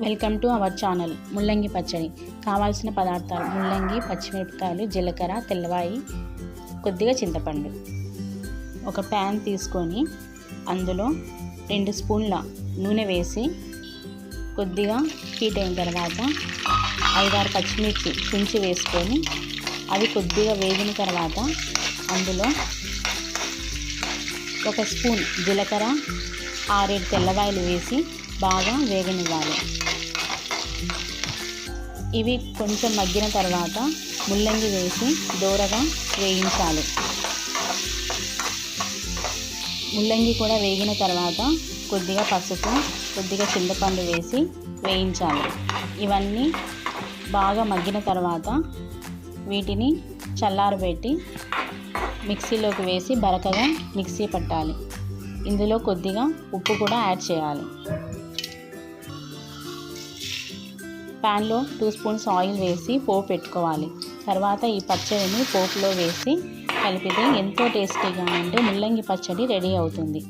Welcome to our channel. ముల్లంగి పచ్చడి కావాల్సిన పదార్థాలు: ముల్లంగి, పచ్చిమిరపకాయలు, జీలకర్ర, తెల్లవాయి, కొద్దిగా చింతపండు. ఒక ప్యాన్ తీసుకొని అందులో 2 స్పూన్ల నూనె వేసి కొద్దిగా హీట్ అయిన తర్వాత 5-6 పచ్చిమిర్చి తుంచి వేసుకొని అవి కొద్దిగా వేగిన తర్వాత అందులో 1 స్పూన్ జీలకర్ర, 6-7 తెల్లవాయలు వేసి బాగా వేగనివ్వాలి. ఇవి కొంచెం మగ్గిన తర్వాత ముల్లంగి వేసి దోరగా వేయించాలి. ముల్లంగి కూడా వేగిన తర్వాత కొద్దిగా పసుపు, కొద్దిగా చింతపండు వేసి వేయించాలి. ఇవన్నీ బాగా మగ్గిన తర్వాత వీటిని చల్లారబెట్టి మిక్సీలోకి వేసి బరకగా మిక్సీ పట్టాలి. ఇందులో కొద్దిగా ఉప్పు కూడా యాడ్ చేయాలి. ప్యాన్లో 2 స్పూన్స్ ఆయిల్ వేసి పోపు పెట్టుకోవాలి. తర్వాత ఈ పచ్చడిని పోపులో వేసి కలిపితే ఎంతో టేస్టీగా ఉండే ముల్లంగి పచ్చడి రెడీ అవుతుంది.